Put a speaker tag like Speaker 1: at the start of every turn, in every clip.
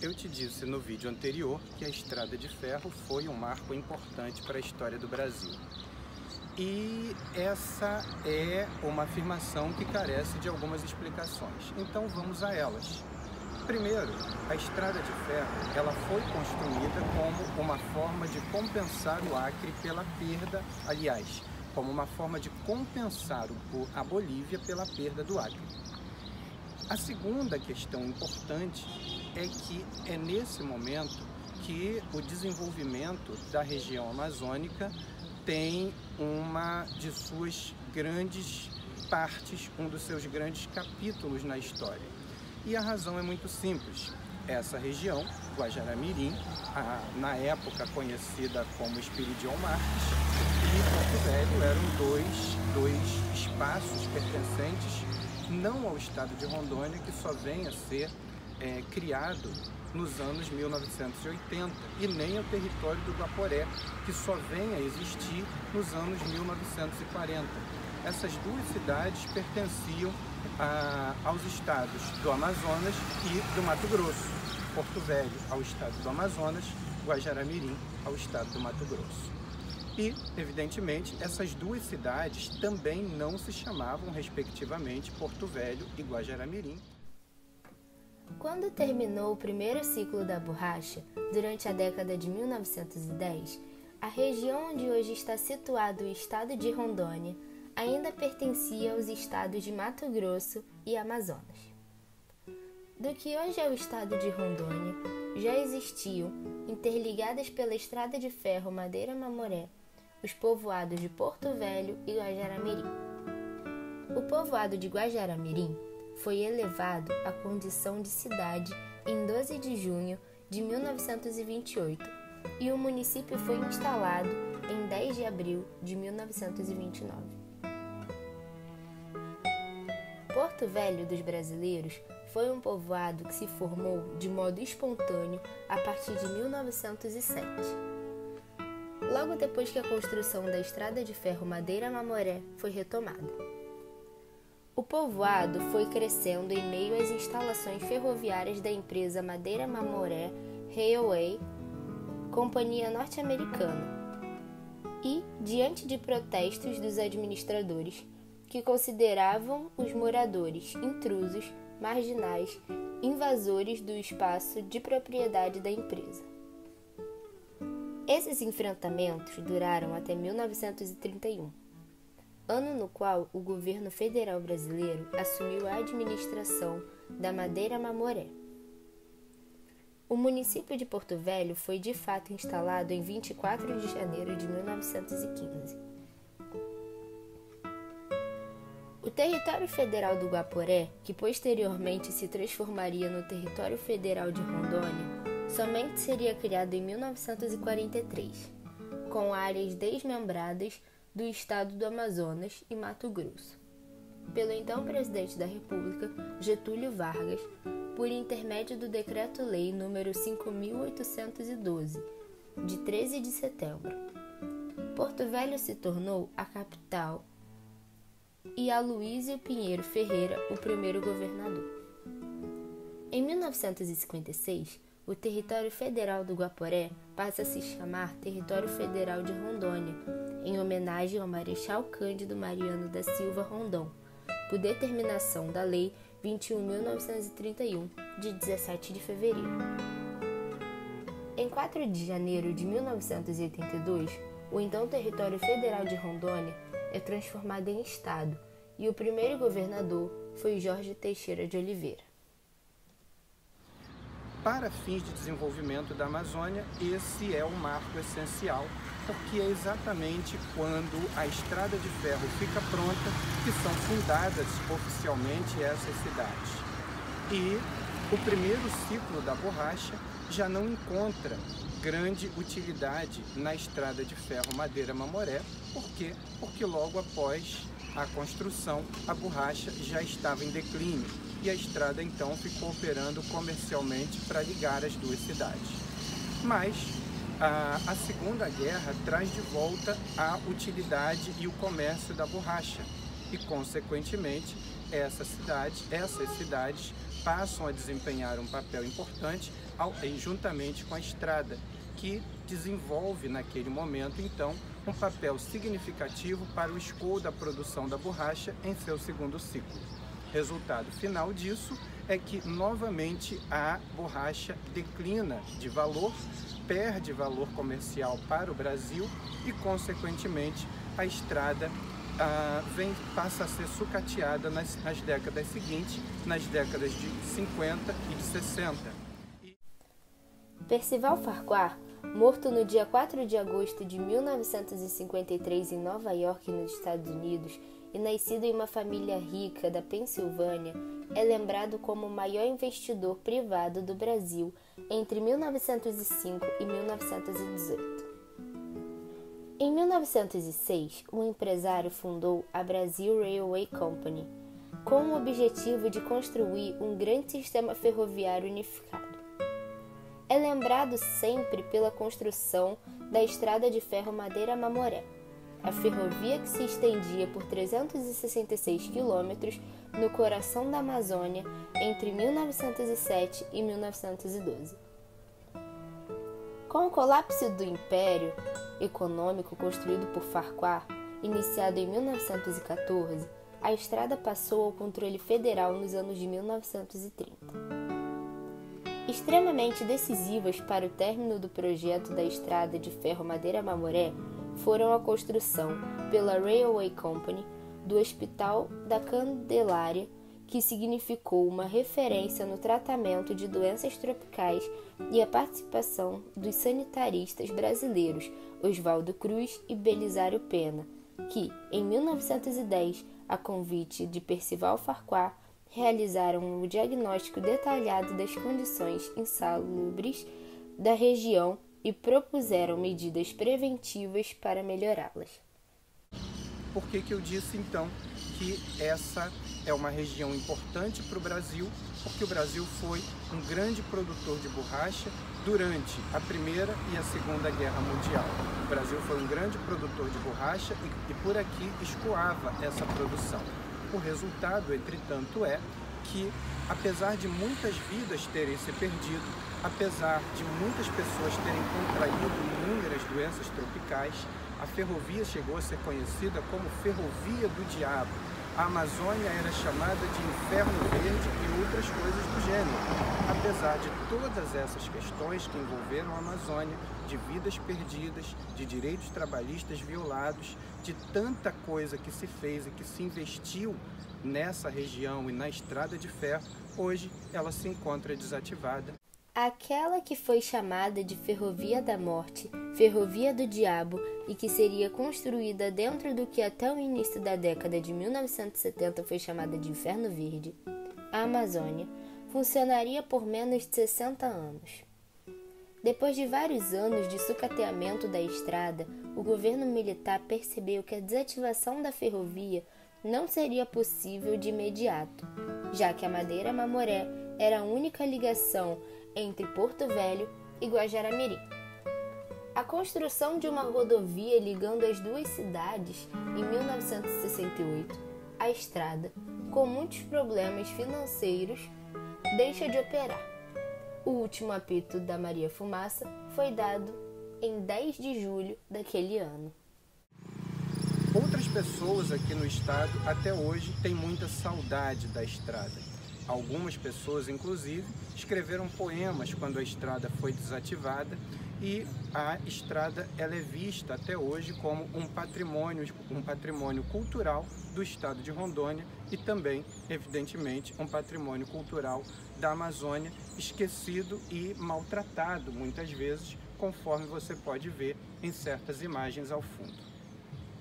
Speaker 1: Eu te disse no vídeo anterior que a Estrada de Ferro foi um marco importante para a história do Brasil. E essa é uma afirmação que carece de algumas explicações. Então vamos a elas. Primeiro, a Estrada de Ferro ela foi construída como uma forma de compensar o Acre pela perda, aliás, como uma forma de compensar a Bolívia pela perda do Acre. A segunda questão importante é que é nesse momento que o desenvolvimento da região amazônica tem uma de suas grandes partes, um dos seus grandes capítulos na história. E a razão é muito simples. Essa região, Guajará-Mirim, na época conhecida como Esperidião Marques, e Porto Velho eram dois espaços pertencentes não ao estado de Rondônia, que só vem a ser criado nos anos 1980, e nem ao território do Guaporé, que só vem a existir nos anos 1940. Essas duas cidades pertenciam aos estados do Amazonas e do Mato Grosso. Porto Velho ao estado do Amazonas, Guajará-Mirim ao estado do Mato Grosso. E, evidentemente, essas duas cidades também não se chamavam, respectivamente, Porto Velho e Guajará-Mirim.
Speaker 2: Quando terminou o primeiro ciclo da borracha, durante a década de 1910, a região onde hoje está situado o estado de Rondônia ainda pertencia aos estados de Mato Grosso e Amazonas. Do que hoje é o estado de Rondônia, já existiam, interligadas pela estrada de ferro Madeira-Mamoré, os povoados de Porto Velho e Guajará-Mirim. O povoado de Guajará-Mirim foi elevado à condição de cidade em 12 de junho de 1928 e o município foi instalado em 10 de abril de 1929. Porto Velho dos Brasileiros foi um povoado que se formou de modo espontâneo a partir de 1907. Logo depois que a construção da estrada de ferro Madeira-Mamoré foi retomada. O povoado foi crescendo em meio às instalações ferroviárias da empresa Madeira-Mamoré Railway, companhia norte-americana, e diante de protestos dos administradores, que consideravam os moradores intrusos, marginais, invasores do espaço de propriedade da empresa. Esses enfrentamentos duraram até 1931, ano no qual o governo federal brasileiro assumiu a administração da Madeira-Mamoré. O município de Porto Velho foi de fato instalado em 24 de janeiro de 1915. O território federal do Guaporé, que posteriormente se transformaria no território federal de Rondônia, somente seria criado em 1943, com áreas desmembradas do estado do Amazonas e Mato Grosso, pelo então presidente da República, Getúlio Vargas, por intermédio do Decreto-Lei nº 5.812, de 13 de setembro. Porto Velho se tornou a capital e Aloísio Pinheiro Ferreira o primeiro governador. Em 1956, o território federal do Guaporé passa a se chamar Território Federal de Rondônia, em homenagem ao Marechal Cândido Mariano da Silva Rondon, por determinação da Lei 21.931, de 17 de fevereiro. Em 4 de janeiro de 1982, o então Território Federal de Rondônia é transformado em Estado e o primeiro governador foi Jorge Teixeira de Oliveira.
Speaker 1: Para fins de desenvolvimento da Amazônia, esse é um marco essencial, porque é exatamente quando a estrada de ferro fica pronta que são fundadas oficialmente essas cidades. E o primeiro ciclo da borracha já não encontra grande utilidade na estrada de ferro Madeira-Mamoré. Por quê? Porque logo após a construção, a borracha já estava em declínio e a estrada então ficou operando comercialmente para ligar as duas cidades. Mas a Segunda Guerra traz de volta a utilidade e o comércio da borracha e, consequentemente, essas cidades passam a desempenhar um papel importante juntamente com a estrada, que desenvolve naquele momento, então, um papel significativo para o escoo da produção da borracha em seu segundo ciclo. Resultado final disso é que, novamente, a borracha declina de valor, perde valor comercial para o Brasil e, consequentemente, a estrada passa a ser sucateada nas décadas seguintes, nas décadas de 50 e de 60.
Speaker 2: Percival Farquhar, morto no dia 4 de agosto de 1953 em Nova York, nos Estados Unidos, e nascido em uma família rica da Pensilvânia, é lembrado como o maior investidor privado do Brasil entre 1905 e 1918. Em 1906, o empresário fundou a Brazil Railway Company, com o objetivo de construir um grande sistema ferroviário unificado. É lembrado sempre pela construção da estrada de ferro Madeira-Mamoré, a ferrovia que se estendia por 366 quilômetros no coração da Amazônia entre 1907 e 1912. Com o colapso do Império Econômico construído por Farquhar, iniciado em 1914, a estrada passou ao controle federal nos anos de 1930. Extremamente decisivas para o término do projeto da estrada de ferro Madeira-Mamoré foram a construção, pela Railway Company, do Hospital da Candelária, que significou uma referência no tratamento de doenças tropicais, e a participação dos sanitaristas brasileiros Oswaldo Cruz e Belisário Pena, que, em 1910, a convite de Percival Farquhar, realizaram um diagnóstico detalhado das condições insalubres da região e propuseram medidas preventivas para melhorá-las.
Speaker 1: Por que eu disse, então, que essa é uma região importante para o Brasil? Porque o Brasil foi um grande produtor de borracha durante a Primeira e a Segunda Guerra Mundial. O Brasil foi um grande produtor de borracha e por aqui escoava essa produção. O resultado, entretanto, é que, apesar de muitas vidas terem se perdido, apesar de muitas pessoas terem contraído inúmeras doenças tropicais, a ferrovia chegou a ser conhecida como Ferrovia do Diabo. A Amazônia era chamada de Inferno Verde e outras coisas do gênero. Apesar de todas essas questões que envolveram a Amazônia, de vidas perdidas, de direitos trabalhistas violados, de tanta coisa que se fez e que se investiu nessa região e na estrada de ferro, hoje ela se encontra desativada.
Speaker 2: Aquela que foi chamada de Ferrovia da Morte, Ferrovia do Diabo, e que seria construída dentro do que até o início da década de 1970 foi chamada de Inferno Verde, a Amazônia, funcionaria por menos de 60 anos. Depois de vários anos de sucateamento da estrada, o governo militar percebeu que a desativação da ferrovia não seria possível de imediato, já que a Madeira-Mamoré era a única ligação entre Porto Velho e Guajará-Mirim. A construção de uma rodovia ligando as duas cidades em 1968, a estrada, com muitos problemas financeiros, deixa de operar. O último apito da Maria Fumaça foi dado em 10 de julho daquele ano.
Speaker 1: Outras pessoas aqui no estado até hoje têm muita saudade da estrada. Algumas pessoas, inclusive, escreveram poemas quando a estrada foi desativada, e a estrada ela é vista até hoje como um patrimônio cultural do estado de Rondônia e também, evidentemente, um patrimônio cultural da Amazônia, esquecido e maltratado muitas vezes, conforme você pode ver em certas imagens ao fundo.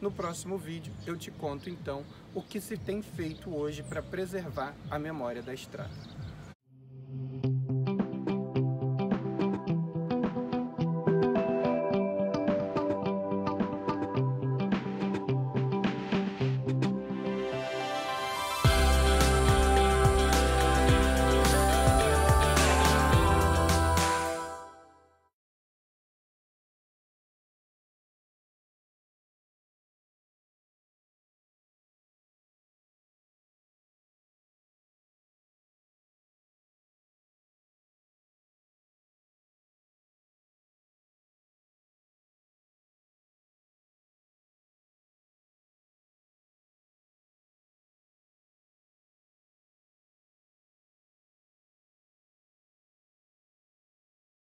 Speaker 1: No próximo vídeo eu te conto então o que se tem feito hoje para preservar a memória da estrada.